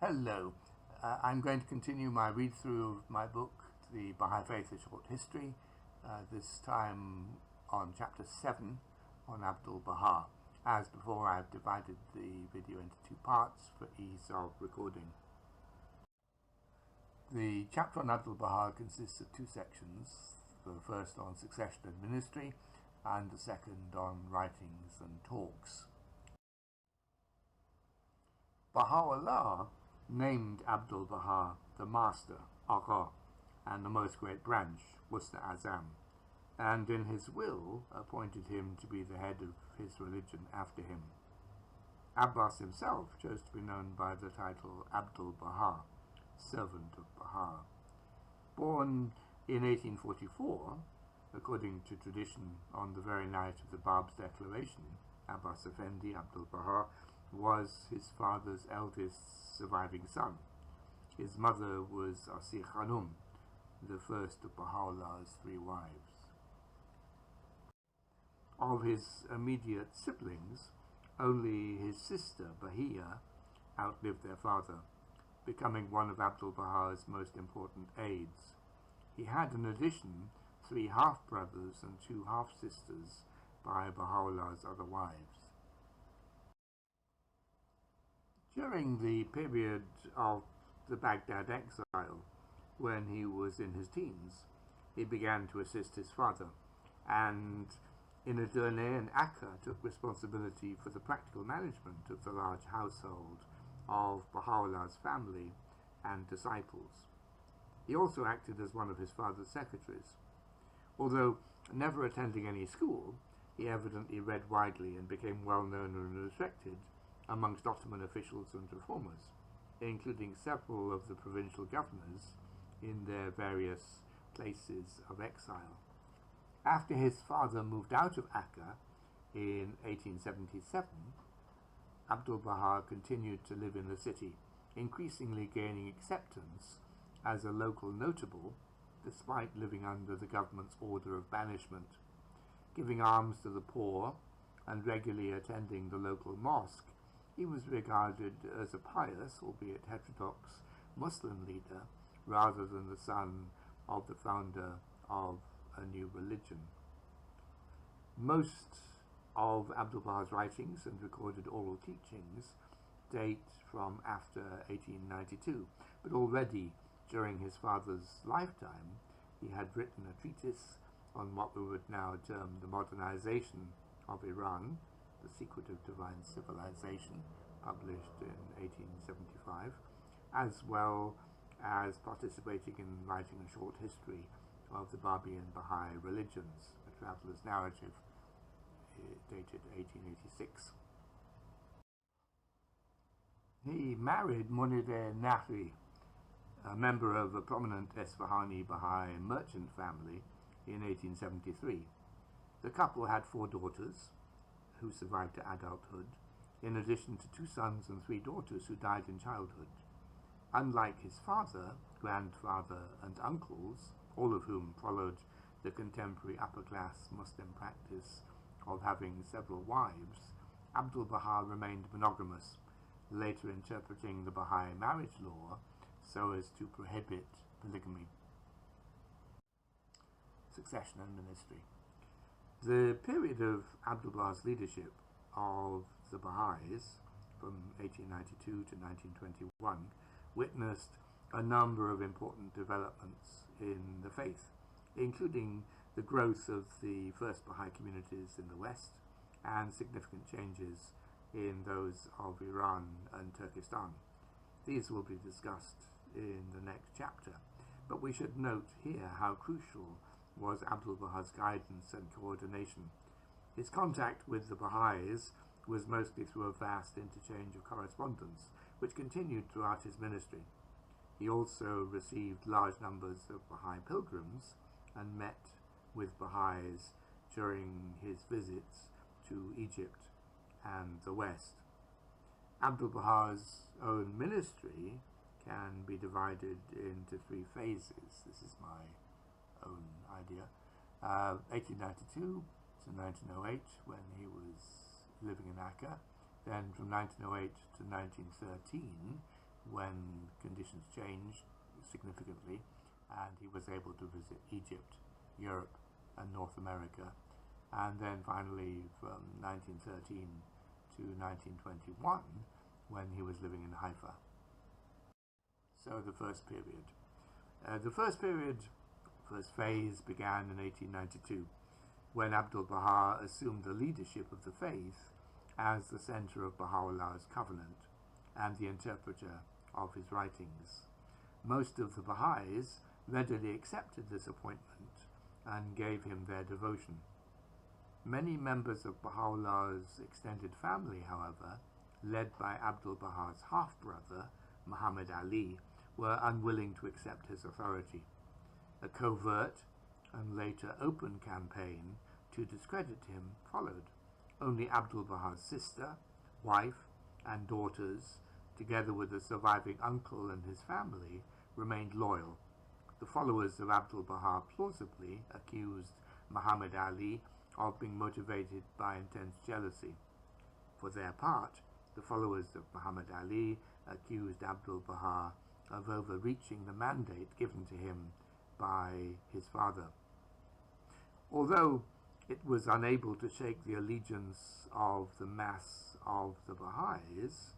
Hello. I'm going to continue my read-through of my book, The Baha'i Faith, A Short History, this time on Chapter 7 on Abdu'l-Baha. As before, I've divided the video into two parts for ease of recording. The chapter on Abdu'l-Baha consists of two sections, the first on succession and ministry, and the second on writings and talks. Baha'u'llah named Abdu'l-Baha the Master, Agha, and the most great branch, Wusna Azam, and in his will appointed him to be the head of his religion after him. Abbas himself chose to be known by the title Abdul Baha, servant of Baha. Born in 1844, according to tradition, on the very night of the Bab's declaration, Abbas Effendi Abdu'l-Baha was his father's eldest surviving son. His mother was Babiyyih Khánum, the first of Baha'u'llah's three wives. Of his immediate siblings, only his sister Bahiyyih outlived their father, becoming one of Abdu'l-Baha's most important aides. He had in addition 3 half-brothers and 2 half-sisters by Baha'u'llah's other wives. During the period of the Baghdad exile, when he was in his teens, he began to assist his father, and in a journey in Akka took responsibility for the practical management of the large household of Baha'u'llah's family and disciples. He also acted as one of his father's secretaries. Although never attending any school, he evidently read widely and became well known and respected amongst Ottoman officials and reformers, including several of the provincial governors in their various places of exile. After his father moved out of Akka in 1877, Abdu'l-Baha continued to live in the city, increasingly gaining acceptance as a local notable despite living under the government's order of banishment. Giving alms to the poor and regularly attending the local mosque, he was regarded as a pious, albeit heterodox, Muslim leader rather than the son of the founder of a new religion. Most of Abdu'l-Baha's writings and recorded oral teachings date from after 1892, but already during his father's lifetime he had written a treatise on what we would now term the modernization of Iran, The Secret of Divine Civilization, published in 1875, as well as participating in writing a short history of the Babi and Baha'i Religions, a traveller's narrative dated 1886. He married Munire Nahri, a member of a prominent Esfahani Baha'i merchant family, in 1873. The couple had 4 daughters, who survived to adulthood, in addition to 2 sons and 3 daughters who died in childhood. Unlike his father, grandfather, and uncles, all of whom followed the contemporary upper-class Muslim practice of having several wives, Abdu'l-Baha remained monogamous, later interpreting the Baha'i marriage law so as to prohibit polygamy. Succession and ministry. The period of Abdu'l-Baha's leadership of the Baha'is, from 1892 to 1921, witnessed a number of important developments in the faith, including the growth of the first Baha'i communities in the West and significant changes in those of Iran and Turkestan. These will be discussed in the next chapter, but we should note here how crucial was Abdu'l-Baha's guidance and coordination. His contact with the Baha'is was mostly through a vast interchange of correspondence, which continued throughout his ministry. He also received large numbers of Baha'i pilgrims and met with Baha'is during his visits to Egypt and the West. Abdu'l-Baha's own ministry can be divided into 3 phases. This is my own idea. 1892 to 1908, when he was living in Akka. Then from 1908 to 1913, when conditions changed significantly and he was able to visit Egypt, Europe and North America, and then finally from 1913 to 1921 when he was living in Haifa. So the first period. The first phase began in 1892 when Abdul Baha assumed the leadership of the faith as the center of Baha'u'llah's covenant and the interpreter of his writings. Most of the Baha'is readily accepted this appointment and gave him their devotion. Many members of Baha'u'llah's extended family, however, led by Abdul Baha's half-brother, Muhammad Ali, were unwilling to accept his authority. A covert and later open campaign to discredit him followed. Only Abdul Baha's sister, wife, and daughters, together with a surviving uncle and his family, remained loyal. The followers of Abdul Baha plausibly accused Muhammad Ali of being motivated by intense jealousy. For their part, the followers of Muhammad Ali accused Abdul Baha of overreaching the mandate given to him by his father. Although it was unable to shake the allegiance of the mass of the Baha'is,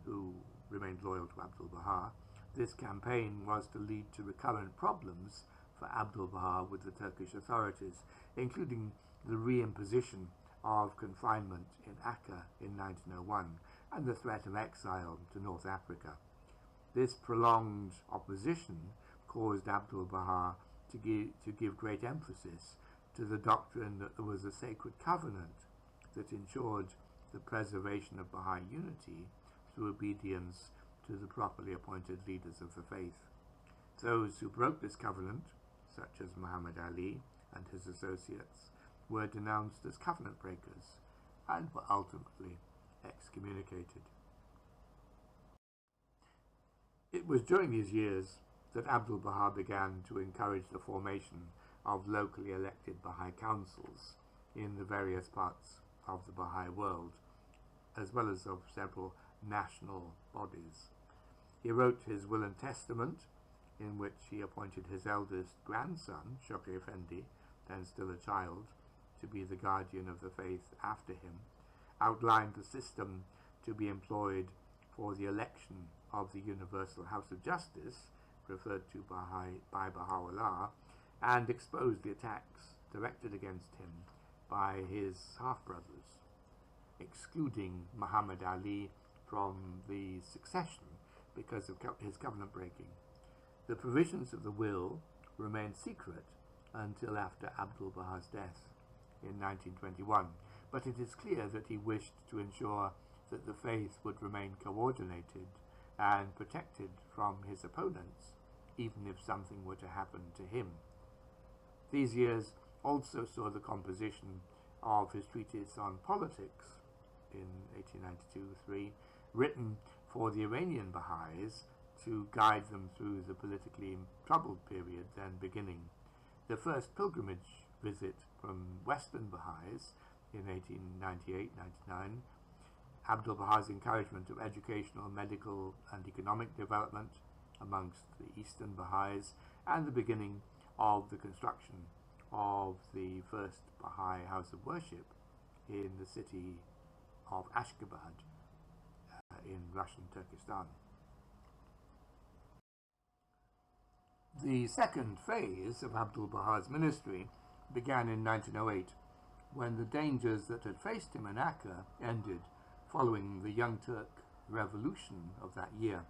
who remained loyal to Abdul Baha, this campaign was to lead to recurrent problems for Abdul Baha with the Turkish authorities, including the reimposition of confinement in Akka in 1901 and the threat of exile to North Africa. This prolonged opposition caused Abdul Baha to give great emphasis to the doctrine that there was a sacred covenant that ensured the preservation of Baha'i unity through obedience to the properly appointed leaders of the faith. Those who broke this covenant, such as Muhammad Ali and his associates, were denounced as covenant breakers and were ultimately excommunicated. It was during these years that Abdul Baha began to encourage the formation of locally elected Baha'i councils in the various parts of the Baha'i world, as well as of several national bodies. He wrote his will and testament, in which he appointed his eldest grandson, Shokri Effendi, then still a child, to be the guardian of the faith after him, outlined the system to be employed for the election of the Universal House of Justice, referred to by Baha'u'llah, and exposed the attacks directed against him by his half-brothers, excluding Muhammad Ali from the succession because of his covenant breaking. The provisions of the will remained secret until after Abdul Baha's death in 1921, but it is clear that he wished to ensure that the faith would remain coordinated and protected from his opponents, even if something were to happen to him. These years also saw the composition of his treatise on politics in 1892-3, written for the Iranian Baha'is to guide them through the politically troubled period then beginning. The first pilgrimage visit from Western Baha'is in 1898-99, Abdul Baha's encouragement of educational, medical and economic development amongst the Eastern Baha'is, and the beginning of the construction of the first Baha'i house of worship in the city of Ashgabat in Russian Turkestan. The second phase of Abdul Baha's ministry began in 1908, when the dangers that had faced him in Akka ended following the Young Turk Revolution of that year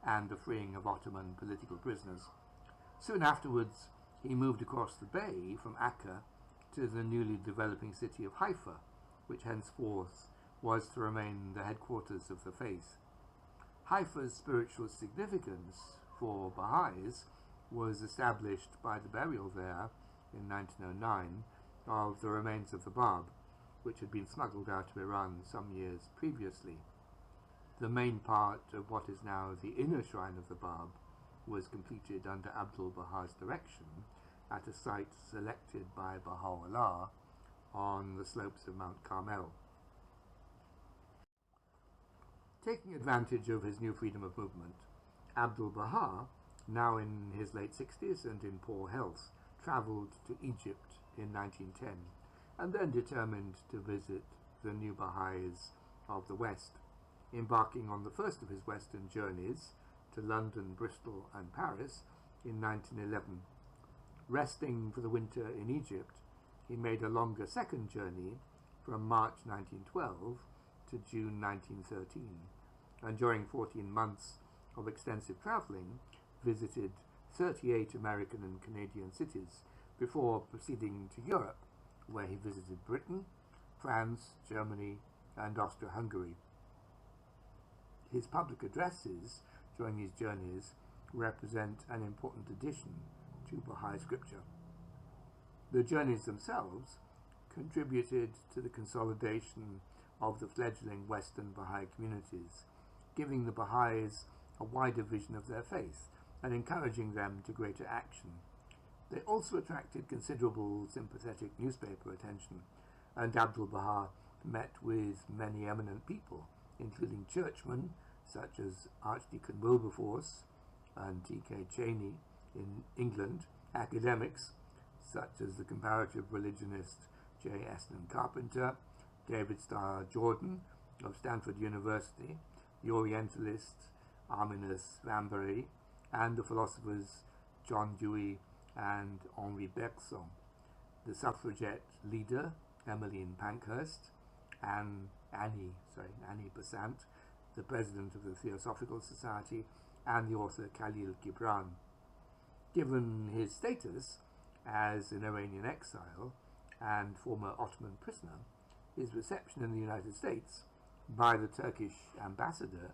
and the freeing of Ottoman political prisoners. Soon afterwards, he moved across the bay from Akka to the newly developing city of Haifa, which henceforth was to remain the headquarters of the faith. Haifa's spiritual significance for Baha'is was established by the burial there in 1909 of the remains of the Bab, which had been smuggled out of Iran some years previously. The main part of what is now the inner shrine of the Bab was completed under Abdul Baha's direction at a site selected by Baha'u'llah on the slopes of Mount Carmel. Taking advantage of his new freedom of movement, Abdu'l-Baha, now in his late 60s and in poor health, travelled to Egypt in 1910 and then determined to visit the new Baha'is of the West, embarking on the first of his Western journeys to London, Bristol and Paris in 1911. Resting for the winter in Egypt, he made a longer second journey from March 1912 to June 1913, and during 14 months of extensive travelling, visited 38 American and Canadian cities before proceeding to Europe, where he visited Britain, France, Germany and Austria-Hungary. His public addresses during these journeys represent an important addition to Baha'i scripture. The journeys themselves contributed to the consolidation of the fledgling Western Baha'i communities, giving the Baha'is a wider vision of their faith and encouraging them to greater action. They also attracted considerable sympathetic newspaper attention, and Abdul-Baha met with many eminent people, including churchmen such as Archdeacon Wilberforce and T.K. Cheney in England, academics such as the comparative religionist J. Eston Carpenter, David Starr Jordan of Stanford University, the Orientalist Arminus Vambery, and the philosophers John Dewey and Henri Bergson, the suffragette leader Emmeline Pankhurst, and Annie Besant, the president of the Theosophical Society, and the author Khalil Gibran. Given his status as an Iranian exile and former Ottoman prisoner, his reception in the United States by the Turkish ambassador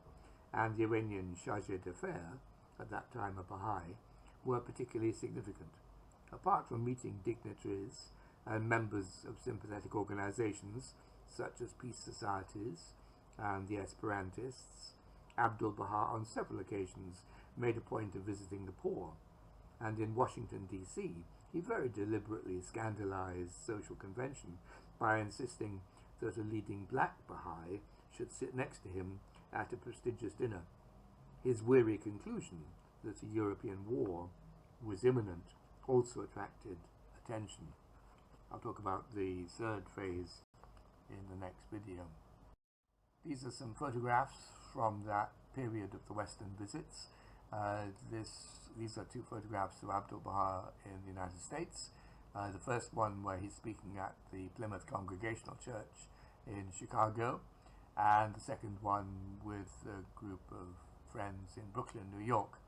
and the Iranian chargé d'affaires, at that time a Baha'i, were particularly significant. Apart from meeting dignitaries and members of sympathetic organizations such as peace societies and the Esperantists, Abdul-Baha on several occasions made a point of visiting the poor, and in Washington, D.C., he very deliberately scandalized social convention by insisting that a leading black Baha'i should sit next to him at a prestigious dinner. His weary conclusion that a European war was imminent also attracted attention. I'll talk about the third phase in the next video. These are some photographs from that period of the Western visits. These are two photographs of Abdu'l-Baha in the United States. The first one where he's speaking at the Plymouth Congregational Church in Chicago, and the second one with a group of friends in Brooklyn, New York.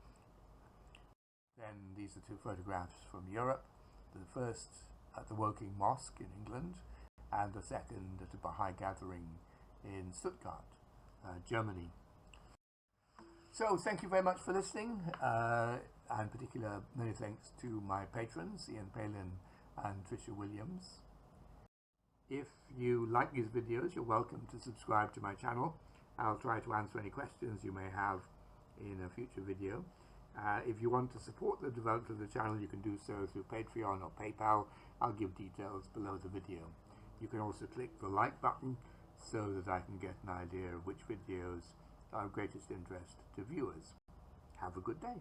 Then these are two photographs from Europe, the first at the Woking Mosque in England, and the second at a Baha'i gathering in Stuttgart, Germany. So thank you very much for listening, and particular many thanks to my patrons, Ian Palin and Tricia Williams. If you like these videos, you're welcome to subscribe to my channel. I'll try to answer any questions you may have in a future video. If you want to support the development of the channel, you can do so through Patreon or PayPal. I'll give details below the video. You can also click the like button so that I can get an idea of which videos are of greatest interest to viewers. Have a good day.